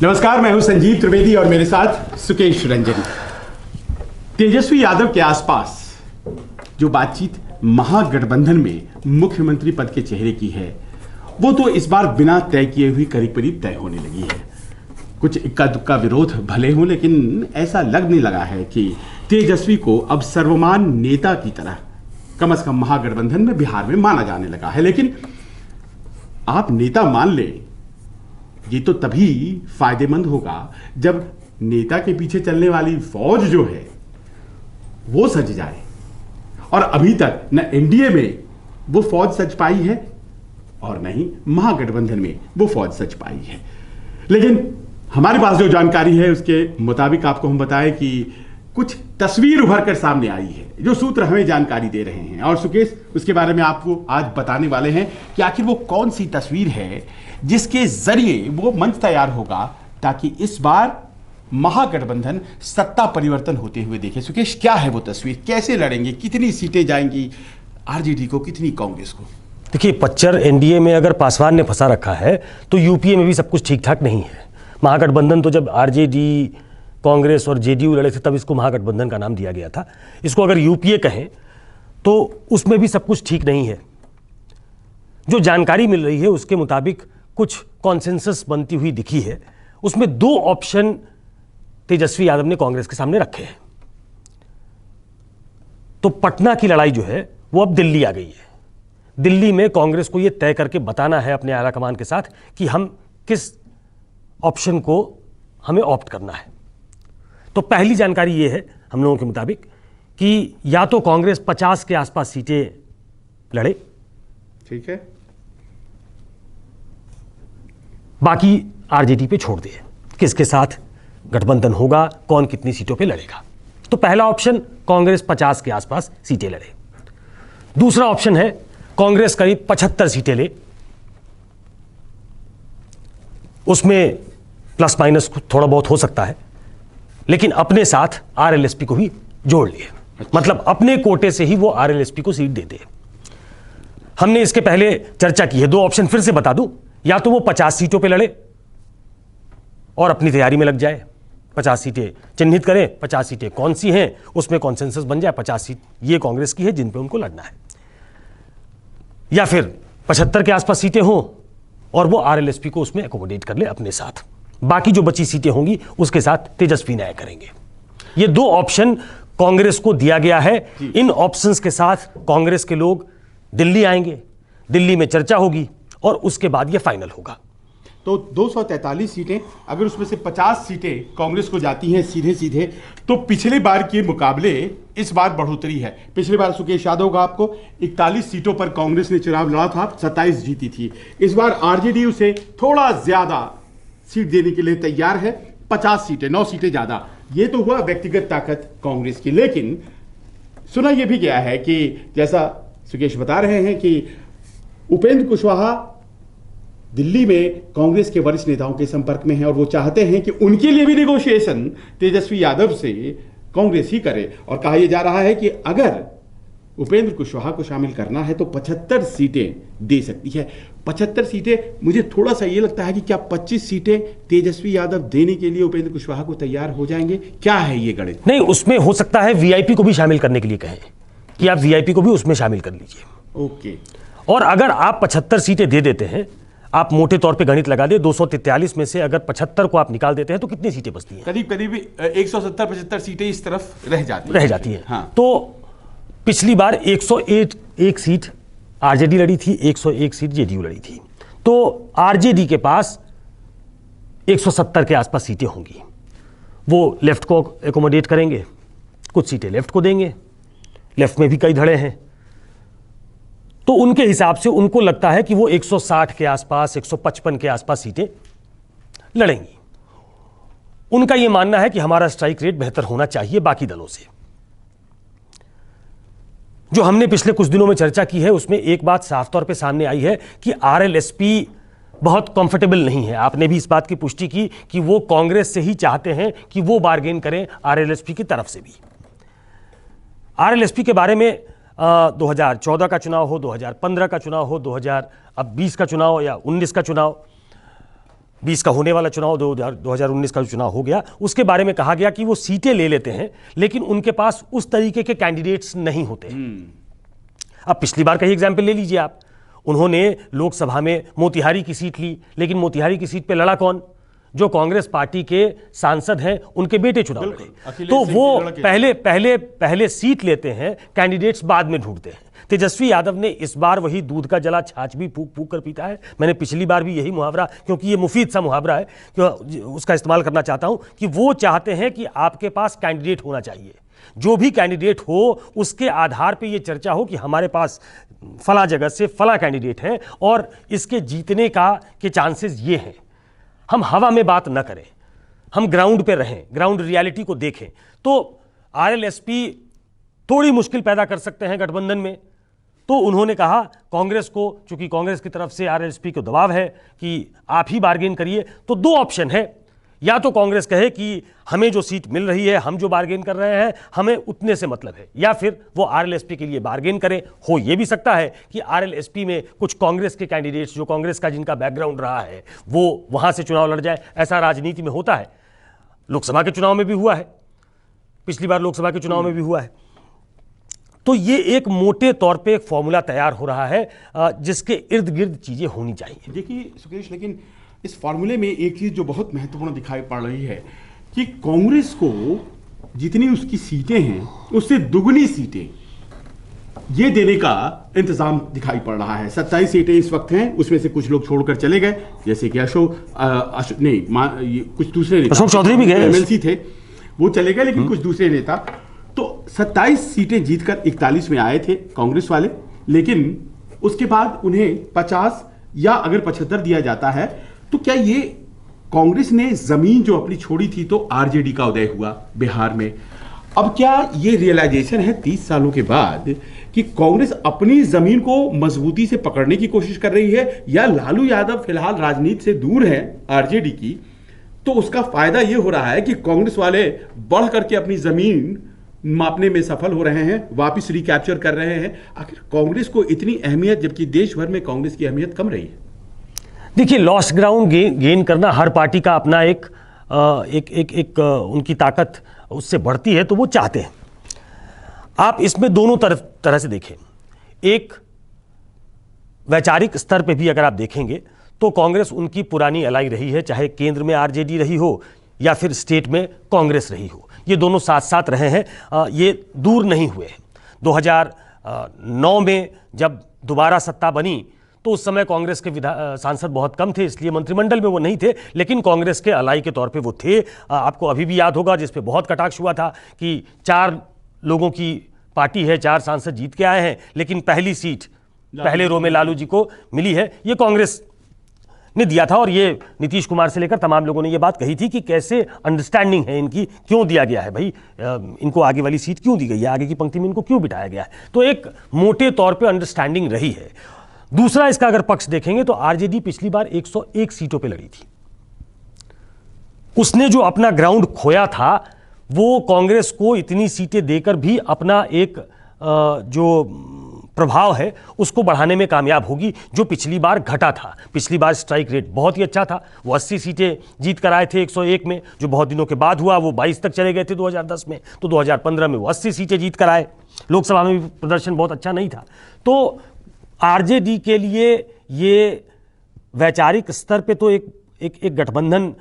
नमस्कार, मैं हूं संजीव त्रिवेदी और मेरे साथ सुकेश रंजन। तेजस्वी यादव के आसपास जो बातचीत महागठबंधन में मुख्यमंत्री पद के चेहरे की है, वो तो इस बार बिना तय किए हुई करीब करीब तय होने लगी है। कुछ इक्का दुक्का विरोध भले हो, लेकिन ऐसा लगने लगा है कि तेजस्वी को अब सर्वमान्य नेता की तरह कम से कम महागठबंधन में बिहार में माना जाने लगा है। लेकिन आप नेता मान ले, ये तो तभी फायदेमंद होगा जब नेता के पीछे चलने वाली फौज जो है वो सज जाए, और अभी तक न एनडीए में वो फौज सज पाई है और न ही महागठबंधन में वो फौज सज पाई है। लेकिन हमारे पास जो जानकारी है उसके मुताबिक आपको हम बताएं कि कुछ तस्वीर उभर कर सामने आई है, जो सूत्र हमें जानकारी दे रहे हैं, और सुकेश उसके बारे में आपको आज बताने वाले हैं कि आखिर वो कौन सी तस्वीर है जिसके जरिए वो मंच तैयार होगा ताकि इस बार महागठबंधन सत्ता परिवर्तन होते हुए देखे। सुकेश, क्या है वो तस्वीर? कैसे लड़ेंगे? कितनी सीटें जाएंगी आरजेडी को, कितनी कांग्रेस को? देखिए, पच्चर एनडीए में अगर पासवान ने फंसा रखा है तो यूपीए में भी सब कुछ ठीक ठाक नहीं है। महागठबंधन तो जब आरजेडी, कांग्रेस और जेडीयू लड़े थे तब इसको महागठबंधन का नाम दिया गया था। इसको अगर यूपीए कहें तो उसमें भी सब कुछ ठीक नहीं है। जो जानकारी मिल रही है उसके मुताबिक कुछ कॉन्सेंसस बनती हुई दिखी है। उसमें दो ऑप्शन तेजस्वी यादव ने कांग्रेस के सामने रखे हैं। तो पटना की लड़ाई जो है वो अब दिल्ली आ गई है। दिल्ली में कांग्रेस को यह तय करके बताना है अपने आला कमान के साथ कि हम किस ऑप्शन को हमें ऑप्ट करना है। तो पहली जानकारी यह है हम लोगों के मुताबिक कि या तो कांग्रेस 50 के आसपास सीटें लड़े, ठीक है, बाकी आरजेडी पे छोड़ दे, किसके साथ गठबंधन होगा, कौन कितनी सीटों पे लड़ेगा। तो पहला ऑप्शन कांग्रेस 50 के आसपास सीटें लड़े। दूसरा ऑप्शन है कांग्रेस करीब 75 सीटें ले, उसमें प्लस माइनस थोड़ा बहुत हो सकता है, लेकिन अपने साथ आरएलएसपी को भी जोड़ लिए। मतलब अपने कोटे से ही वो आरएलएसपी को सीट दे दे। हमने इसके पहले चर्चा की है, दो ऑप्शन फिर से बता दूं। या तो वो 50 सीटों पे लड़े और अपनी तैयारी में लग जाए, 50 सीटें चिन्हित करें, 50 सीटें कौन सी हैं उसमें कॉन्सेंसस बन जाए, 50 सीट ये कांग्रेस की है जिन पे उनको लड़ना है। या फिर 75 के आसपास सीटें हों और वो आरएलएसपी को उसमें एकोमोडेट कर ले अपने साथ, बाकी जो बची सीटें होंगी उसके साथ तेजस्वी न्याय करेंगे। ये दो ऑप्शन कांग्रेस को दिया गया है। इन ऑप्शंस के साथ कांग्रेस के लोग दिल्ली आएंगे, दिल्ली में चर्चा होगी और उसके बाद ये फाइनल होगा। तो 243 सीटें, अगर उसमें से 50 सीटें कांग्रेस को जाती हैं सीधे सीधे, तो पिछले बार के मुकाबले इस बार बढ़ोतरी है। पिछले बार सुकेश यादव का आपको 41 सीटों पर कांग्रेस ने चुनाव लड़ा था, 27 जीती थी। इस बार आरजेडी उसे थोड़ा ज्यादा सीट देने के लिए तैयार है, 50 सीटें, 9 सीटें ज्यादा। ये तो हुआ व्यक्तिगत ताकत कांग्रेस की। लेकिन सुना यह भी गया है कि जैसा सुकेश बता रहे हैं कि उपेंद्र कुशवाहा दिल्ली में कांग्रेस के वरिष्ठ नेताओं के संपर्क में हैं और वो चाहते हैं कि उनके लिए भी नेगोशिएशन तेजस्वी यादव से कांग्रेस ही करे। और कहा यह जा रहा है कि अगर उपेंद्र कुशवाहा को शामिल करना है तो 75 सीटें दे सकती है। 75 सीटें, मुझे थोड़ा सा ये लगता है कि क्या 25 सीटें तेजस्वी यादव देने के लिए उपेंद्र कुशवाहा को तैयार हो जाएंगे? क्या है ये गणित? नहीं, उसमें हो सकता है वीआईपी को भी शामिल करने के लिए कहें कि आप वीआईपी को भी उसमें शामिल कर लीजिए। ओके। और अगर आप 75 सीटें दे देते हैं, आप मोटे तौर पे गणित लगा दे, 243 में से अगर 75 को आप निकाल देते हैं तो कितनी सीटें बचती हैं? करीब करीब 170-75 सीटें इस तरफ रह जाती हैं। हाँ। तो पिछली बार 101 सीट आरजेडी लड़ी थी, 101 सीट जेडीयू लड़ी थी। तो आरजेडी के पास 170 के आसपास सीटें होंगी। वो लेफ्ट को एकोमोडेट करेंगे, कुछ सीटें लेफ्ट को देंगे, लेफ्ट में भी कई धड़े हैं। तो उनके हिसाब से उनको लगता है कि वो 160 के आसपास, 155 के आसपास सीटें लड़ेंगी। उनका यह मानना है कि हमारा स्ट्राइक रेट बेहतर होना चाहिए बाकी दलों से। जो हमने पिछले कुछ दिनों में चर्चा की है उसमें एक बात साफ तौर पे सामने आई है कि आरएलएसपी बहुत कंफर्टेबल नहीं है। आपने भी इस बात की पुष्टि की कि वो कांग्रेस से ही चाहते हैं कि वो बार्गेन करें आरएलएसपी की तरफ से भी। आरएलएसपी के बारे में 2014 का चुनाव हो, 2015 का चुनाव हो, 2020 का चुनाव या 19 का चुनाव, 20 का होने वाला चुनाव, 2019 का जो चुनाव हो गया, उसके बारे में कहा गया कि वो सीटें ले लेते हैं लेकिन उनके पास उस तरीके के कैंडिडेट्स नहीं होते। अब पिछली बार का ही एग्जाम्पल ले लीजिए आप, उन्होंने लोकसभा में मोतिहारी की सीट ली, लेकिन मोतिहारी की सीट पे लड़ा कौन? जो कांग्रेस पार्टी के सांसद हैं उनके बेटे चुनाव लड़े। तो वो पहले सीट लेते हैं, कैंडिडेट्स बाद में ढूंढते हैं। तेजस्वी यादव ने इस बार वही दूध का जला छाछ भी फूक फूक कर पीता है। मैंने पिछली बार भी यही मुहावरा, क्योंकि ये मुफीद सा मुहावरा है, उसका इस्तेमाल करना चाहता हूं कि वो चाहते हैं कि आपके पास कैंडिडेट होना चाहिए, जो भी कैंडिडेट हो उसके आधार पे ये चर्चा हो कि हमारे पास फला जगह से फला कैंडिडेट है और इसके जीतने के चांसेस ये हैं। हम हवा में बात न करें, हम ग्राउंड पे रहें, ग्राउंड रियलिटी को देखें। तो आरएलएसपी थोड़ी मुश्किल पैदा कर सकते हैं गठबंधन में। तो उन्होंने कहा कांग्रेस को, चूंकि कांग्रेस की तरफ से आरएलएसपी को दबाव है कि आप ही बार्गेन करिए, तो दो ऑप्शन है, या तो कांग्रेस कहे कि हमें जो सीट मिल रही है, हम जो बार्गेन कर रहे हैं, हमें उतने से मतलब है, या फिर वो आरएलएसपी के लिए बार्गेन करें। हो ये भी सकता है कि आरएलएसपी में कुछ कांग्रेस के कैंडिडेट्स, जो कांग्रेस का जिनका बैकग्राउंड रहा है, वो वहां से चुनाव लड़ जाए। ऐसा राजनीति में होता है, लोकसभा के चुनाव में भी हुआ है, पिछली बार लोकसभा के चुनाव में भी हुआ है। तो ये एक मोटे तौर पे एक फॉर्मूला तैयार हो रहा है जिसके इर्द गिर्द चीजें होनी चाहिए। देखिए सुकेश, लेकिन इस फॉर्मूले में एक चीज जो बहुत महत्वपूर्ण दिखाई पड़ रही है कि कांग्रेस को जितनी उसकी सीटें हैं उससे दुगनी सीटें ये देने का इंतजाम दिखाई पड़ रहा है। 27 सीटें इस वक्त हैं, उसमें से कुछ लोग छोड़कर चले गए, जैसे कि कुछ दूसरे नेता, अशोक चौधरी भी गए, एमएलसी थे, वो चले गए, लेकिन कुछ दूसरे नेता। तो 27 सीटें जीतकर 41 में आए थे कांग्रेस वाले, लेकिन उसके बाद उन्हें 50 या अगर 75 दिया जाता है तो क्या ये कांग्रेस ने जमीन जो अपनी छोड़ी थी, तो आरजेडी का उदय हुआ बिहार में। अब क्या ये रियलाइजेशन है 30 सालों के बाद कि कांग्रेस अपनी जमीन को मजबूती से पकड़ने की कोशिश कर रही है, या लालू यादव फिलहाल राजनीति से दूर है आरजेडी की, तो उसका फायदा ये हो रहा है कि कांग्रेस वाले बढ़ करके अपनी जमीन मापने में सफल हो रहे हैं, वापस रिकैप्चर कर रहे हैं। आखिर कांग्रेस को इतनी अहमियत, जबकि देश भर में कांग्रेस की अहमियत कम रही है। देखिए, लॉस्ट ग्राउंड गेन करना हर पार्टी का अपना एक उनकी ताकत उससे बढ़ती है, तो वो चाहते हैं। आप इसमें दोनों तरह से देखें। एक वैचारिक स्तर पे भी अगर आप देखेंगे तो कांग्रेस उनकी पुरानी अलाई रही है, चाहे केंद्र में आरजेडी रही हो या फिर स्टेट में कांग्रेस रही हो, ये दोनों साथ साथ रहे हैं, ये दूर नहीं हुए। 2009 में जब दोबारा सत्ता बनी तो उस समय कांग्रेस के सांसद बहुत कम थे, इसलिए मंत्रिमंडल में वो नहीं थे, लेकिन कांग्रेस के अलाई के तौर पे वो थे। आपको अभी भी याद होगा, जिस पे बहुत कटाक्ष हुआ था कि 4 लोगों की पार्टी है, 4 सांसद जीत के आए हैं, लेकिन पहली सीट पहले रो में लालू जी को मिली है, ये कांग्रेस ने दिया था। और ये नीतीश कुमार से लेकर तमाम लोगों ने ये बात कही थी कि कैसे अंडरस्टैंडिंग है इनकी, क्यों दिया गया है भाई, इनको आगे वाली सीट क्यों दी गई है, आगे की पंक्ति में इनको क्यों बिठाया गया है। तो एक मोटे तौर पे अंडरस्टैंडिंग रही है। दूसरा, इसका अगर पक्ष देखेंगे तो आरजेडी पिछली बार 101 सीटों पे लड़ी थी। उसने जो अपना ग्राउंड खोया था, वो कांग्रेस को इतनी सीटें देकर भी अपना एक जो प्रभाव है उसको बढ़ाने में कामयाब होगी, जो पिछली बार घटा था। पिछली बार स्ट्राइक रेट बहुत ही अच्छा था, वो 80 सीटें जीत कर आए थे 101 में, जो बहुत दिनों के बाद हुआ। वो 22 तक चले गए थे 2010 में, तो 2015 में वो 80 सीटें जीत कर आए। लोकसभा में भी प्रदर्शन बहुत अच्छा नहीं था। तो आरजेडी के लिए ये वैचारिक स्तर पे तो एक गठबंधन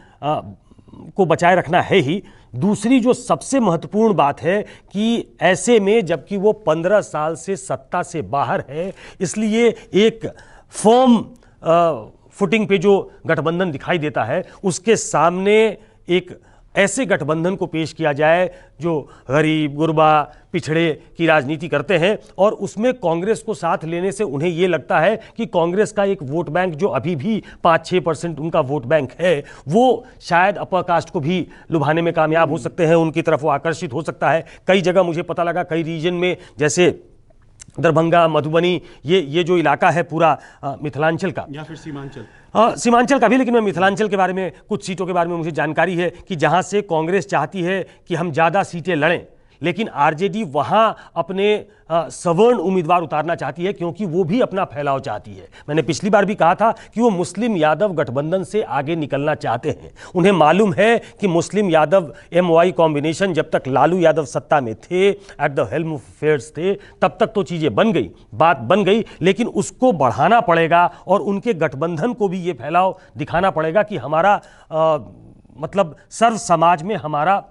को बचाए रखना है ही। दूसरी जो सबसे महत्वपूर्ण बात है कि ऐसे में जबकि वो 15 साल से सत्ता से बाहर है, इसलिए एक फर्म फुटिंग पे जो गठबंधन दिखाई देता है, उसके सामने एक ऐसे गठबंधन को पेश किया जाए जो गरीब गुरबा पिछड़े की राजनीति करते हैं, और उसमें कांग्रेस को साथ लेने से उन्हें यह लगता है कि कांग्रेस का एक वोट बैंक जो अभी भी 5-6% उनका वोट बैंक है, वो शायद अपर कास्ट को भी लुभाने में कामयाब हो सकते हैं, उनकी तरफ वो आकर्षित हो सकता है। कई जगह मुझे पता लगा, कई रीजन में, जैसे दरभंगा, मधुबनी, ये जो इलाका है पूरा मिथिलांचल का, या फिर सीमांचल, सीमांचल का भी, लेकिन मैं मिथिलांचल के बारे में, कुछ सीटों के बारे में मुझे जानकारी है कि जहां से कांग्रेस चाहती है कि हम ज़्यादा सीटें लड़ें, लेकिन आरजेडी वहां अपने सवर्ण उम्मीदवार उतारना चाहती है, क्योंकि वो भी अपना फैलाव चाहती है। मैंने पिछली बार भी कहा था कि वो मुस्लिम यादव गठबंधन से आगे निकलना चाहते हैं। उन्हें मालूम है कि मुस्लिम यादव एमवाई कॉम्बिनेशन, जब तक लालू यादव सत्ता में थे, at the helm of affairs थे, तब तक तो चीजें बन गई, बात बन गई, लेकिन उसको बढ़ाना पड़ेगा और उनके गठबंधन को भी ये फैलाव दिखाना पड़ेगा कि हमारा मतलब सर्व समाज में हमारा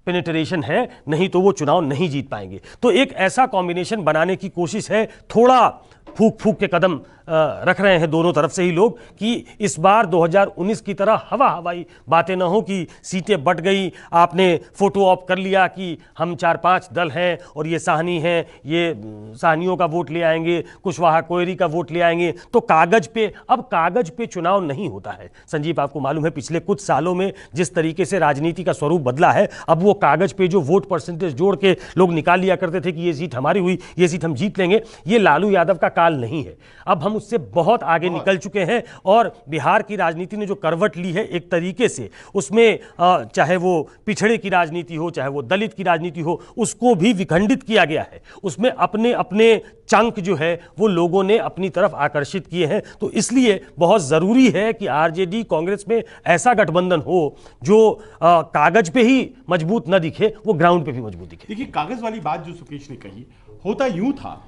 पेनिट्रेशन है, नहीं तो वो चुनाव नहीं जीत पाएंगे। तो एक ऐसा कॉम्बिनेशन बनाने की कोशिश है। थोड़ा फूक फूक के कदम रख रहे हैं दोनों तरफ से ही लोग कि इस बार 2019 की तरह हवा हवाई बातें ना हो कि सीटें बट गई, आपने फोटो ऑप कर लिया कि हम 4-5 दल हैं और ये साहनी हैं, ये साहनियों का वोट ले आएंगे, कुशवाहा कोयरी का वोट ले आएंगे। तो कागज पे, अब कागज पे चुनाव नहीं होता है। संजीव, आपको मालूम है पिछले कुछ सालों में जिस तरीके से राजनीति का स्वरूप बदला है, अब वो कागज पे जो वोट परसेंटेज जोड़ के लोग निकाल लिया करते थे कि ये सीट हमारी हुई, ये सीट हम जीत लेंगे, ये लालू यादव का काल नहीं है। अब हम उससे बहुत आगे निकल चुके हैं और बिहार की राजनीति ने जो करवट ली है एक तरीके से, उसमें चाहे वो पिछड़े की राजनीति हो, चाहे वो दलित की राजनीति हो, उसको भी विखंडित किया गया है। उसमें अपने अपने चंक जो है वो लोगों ने अपनी तरफ आकर्षित किए हैं। तो इसलिए बहुत जरूरी है कि आरजेडी कांग्रेस में ऐसा गठबंधन हो जो कागज पे ही मजबूत न दिखे, वो ग्राउंड पे भी मजबूत दिखे। देखिए, कागज वाली बात जो सुकेश ने कही, होता यूं था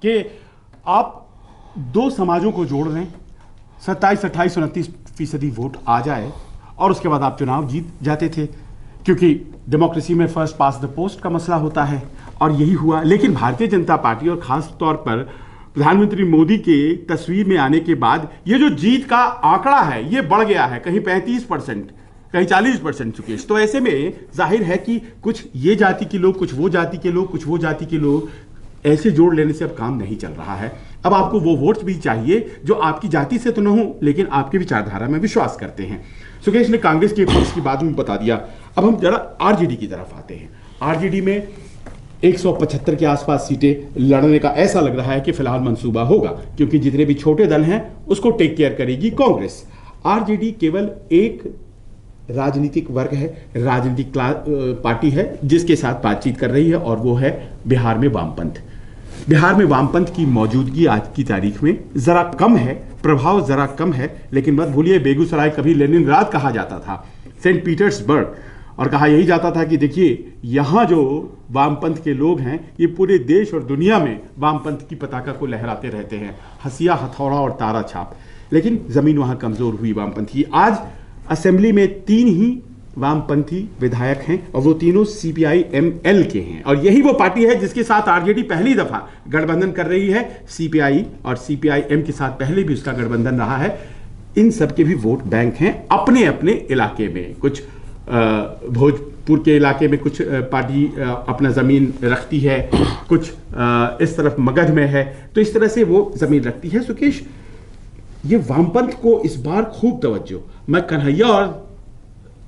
कि आप दो समाजों को जोड़ रहे हैं, 27, 28, 29% वोट आ जाए और उसके बाद आप चुनाव जीत जाते थे, क्योंकि डेमोक्रेसी में फर्स्ट पास द पोस्ट का मसला होता है और यही हुआ। लेकिन भारतीय जनता पार्टी और खास तौर पर प्रधानमंत्री मोदी के तस्वीर में आने के बाद ये जो जीत का आंकड़ा है ये बढ़ गया है, कहीं 35%, कहीं 40% सुकेश। तो ऐसे में जाहिर है कि कुछ ये जाति के लोग, कुछ वो जाति के लोग, कुछ वो जाति के लोग, ऐसे जोड़ लेने से अब काम नहीं चल रहा है। अब आपको वो वोट भी चाहिए जो आपकी जाति से तो न हो लेकिन आपकी विचारधारा में विश्वास करते हैं। सुकेश ने कांग्रेस के पक्ष की बात में बता दिया। अब हम जरा आरजेडी की तरफ आते हैं। आरजेडी में 175 के आसपास सीटें लड़ने का ऐसा लग रहा है कि फिलहाल मंसूबा होगा, क्योंकि जितने भी छोटे दल हैं उसको टेक केयर करेगी कांग्रेस। आरजेडी केवल एक राजनीतिक वर्ग है, राजनीतिक पार्टी है जिसके साथ बातचीत कर रही है, और वो है बिहार में वामपंथ। बिहार में वामपंथ की मौजूदगी आज की तारीख में जरा कम है, प्रभाव जरा कम है, लेकिन मत भूलिए बेगूसराय कभी लेनिनग्राद कहा जाता था, सेंट पीटर्सबर्ग, और कहा यही जाता था कि देखिए यहाँ जो वामपंथ के लोग हैं ये पूरे देश और दुनिया में वामपंथ की पताका को लहराते रहते हैं, हसिया, हथौड़ा और तारा छाप। लेकिन जमीन वहां कमजोर हुई वामपंथ की। आज असेंबली में 3 ही वामपंथी विधायक हैं और वो तीनों CPI-ML के हैं, और यही वो पार्टी है जिसके साथ आरजेडी पहली दफा गठबंधन कर रही है। CPI और CPI-M के साथ पहले भी उसका गठबंधन रहा है। इन सब के भी वोट बैंक हैं अपने अपने इलाके में। कुछ भोजपुर के इलाके में कुछ पार्टी अपना जमीन रखती है, कुछ इस तरफ मगध में है, तो इस तरह से वो जमीन रखती है। सुकेश, ये वामपंथ को इस बार खूब तवज्जो, मैं कन्हैया और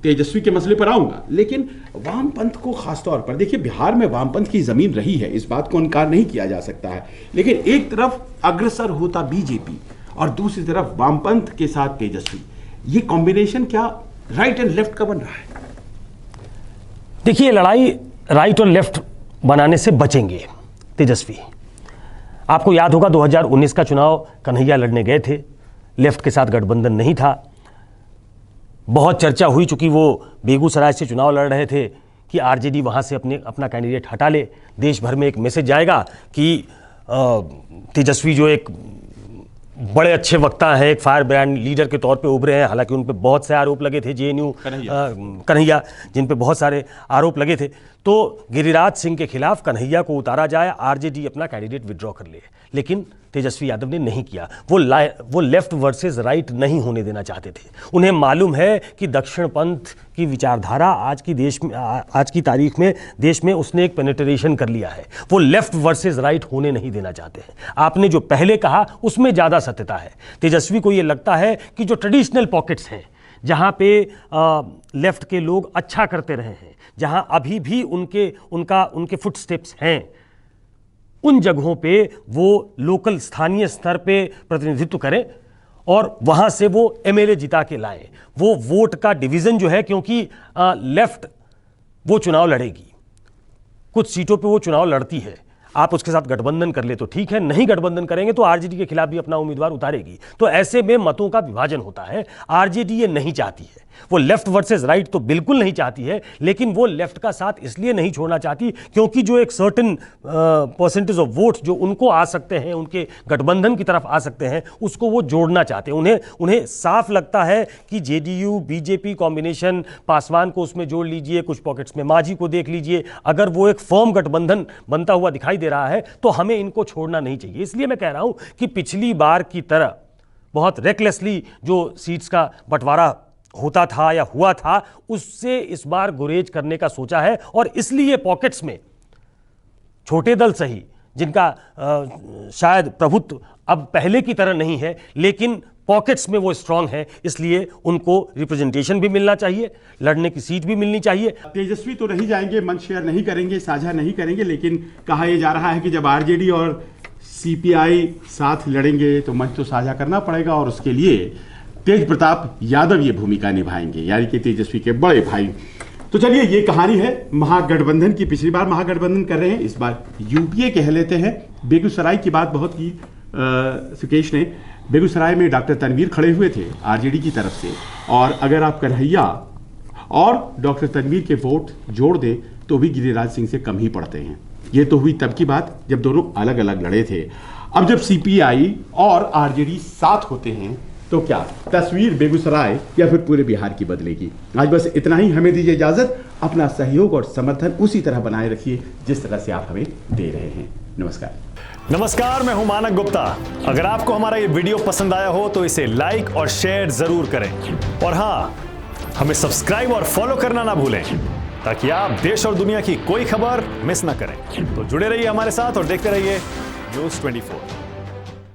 तेजस्वी के मसले पर आऊंगा, लेकिन वामपंथ को खासतौर पर देखिए, बिहार में वामपंथ की जमीन रही है, इस बात को इनकार नहीं किया जा सकता है, लेकिन एक तरफ अग्रसर होता बीजेपी और दूसरी तरफ वामपंथ के साथ तेजस्वी, ये कॉम्बिनेशन क्या राइट एंड लेफ्ट का बन रहा है? देखिए, लड़ाई राइट और लेफ्ट बनाने से बचेंगे तेजस्वी। आपको याद होगा 2019 का चुनाव कन्हैया लड़ने गए थे, लेफ्ट के साथ गठबंधन नहीं था। बहुत चर्चा हुई, चूंकि वो बेगूसराय से चुनाव लड़ रहे थे, कि आरजेडी वहां से अपना कैंडिडेट हटा ले, देश भर में एक मैसेज जाएगा कि तेजस्वी जो एक बड़े अच्छे वक्ता हैं, एक फायर ब्रांड लीडर के तौर पे उभरे हैं। हालांकि उन पे बहुत से आरोप लगे थे, जेएनयू कन्हैया जिन पे बहुत सारे आरोप लगे थे, तो गिरिराज सिंह के खिलाफ कन्हैया को उतारा जाए, आरजेडी अपना कैंडिडेट विड्रॉ कर ले। लेकिन तेजस्वी यादव ने नहीं किया। वो लेफ्ट वर्सेस राइट नहीं होने देना चाहते थे। उन्हें मालूम है कि दक्षिण पंथ की विचारधारा आज की तारीख में देश में उसने एक पेनिट्रेशन कर लिया है। वो लेफ्ट वर्सेस राइट होने नहीं देना चाहते हैं। आपने जो पहले कहा उसमें ज़्यादा सत्यता है। तेजस्वी को ये लगता है कि जो ट्रेडिशनल पॉकेट्स हैं, जहाँ पे लेफ्ट के लोग अच्छा करते रहे हैं, जहाँ अभी भी उनके फुटस्टेप्स हैं, उन जगहों पे वो लोकल स्थानीय स्तर पे प्रतिनिधित्व करें और वहां से वो एमएलए जिता के लाएं। वो वोट का डिवीजन जो है, क्योंकि लेफ्ट वो चुनाव लड़ेगी, कुछ सीटों पे वो चुनाव लड़ती है, आप उसके साथ गठबंधन कर ले तो ठीक है, नहीं गठबंधन करेंगे तो आरजेडी के खिलाफ भी अपना उम्मीदवार उतारेगी। तो ऐसे में मतों का विभाजन होता है। आरजेडी ये नहीं चाहती है, वो लेफ्ट वर्सेस राइट तो बिल्कुल नहीं चाहती है, लेकिन वो लेफ्ट का साथ इसलिए नहीं छोड़ना चाहती क्योंकि जो एक सर्टेन परसेंटेज ऑफ वोट जो उनको आ सकते हैं, उनके गठबंधन की तरफ आ सकते हैं, उसको वो जोड़ना चाहते हैं। उन्हें साफ लगता है कि जेडीयू बीजेपी कॉम्बिनेशन, पासवान को उसमें जोड़ लीजिए, कुछ पॉकेट्स में मांझी को देख लीजिए, अगर वो एक फर्म गठबंधन बनता हुआ दिखाई दे रहा है तो हमें इनको छोड़ना नहीं चाहिए। इसलिए मैं कह रहा हूं कि पिछली बार की तरह बहुत रेकलेसली जो सीट्स का बंटवारा होता था या हुआ था, उससे इस बार गुरेज करने का सोचा है। और इसलिए पॉकेट्स में छोटे दल सही, जिनका शायद प्रभुत्व अब पहले की तरह नहीं है, लेकिन पॉकेट्स में वो स्ट्रांग है, इसलिए उनको रिप्रेजेंटेशन भी मिलना चाहिए, लड़ने की सीट भी मिलनी चाहिए। तेजस्वी तो नहीं जाएंगे, मंच शेयर नहीं करेंगे, साझा नहीं करेंगे, लेकिन कहा यह जा रहा है कि जब आरजेडी और सीपीआई साथ लड़ेंगे तो मंच तो साझा करना पड़ेगा और उसके लिए तेज प्रताप यादव ये भूमिका निभाएंगे, यानी कि तेजस्वी के बड़े भाई। तो चलिए, ये कहानी है महागठबंधन की। पिछली बार महागठबंधन कर रहे हैं, इस बार यूपीए कह लेते हैं। बेगूसराय की बात बहुत की सुकेश ने। बेगूसराय में डॉक्टर तनवीर खड़े हुए थे आरजेडी की तरफ से, और अगर आप कन्हैया और डॉक्टर तनवीर के वोट जोड़ दें तो भी गिरिराज सिंह से कम ही पड़ते हैं। ये तो हुई तब की बात जब दोनों अलग अलग लड़े थे। अब जब सीपीआई और आरजेडी साथ होते हैं तो क्या तस्वीर बेगूसराय या फिर पूरे बिहार की बदलेगी। आज बस इतना ही, हमें दीजिए इजाजत। अपना सहयोग और समर्थन उसी तरह बनाए रखिए जिस तरह से आप हमें दे रहे हैं। नमस्कार, मैं हूं मानक गुप्ता। अगर आपको हमारा ये वीडियो पसंद आया हो तो इसे लाइक और शेयर जरूर करें, और हाँ, हमें सब्सक्राइब और फॉलो करना ना भूलें ताकि आप देश और दुनिया की कोई खबर मिस ना करें। तो जुड़े रहिए हमारे साथ और देखते रहिए न्यूज़ 24।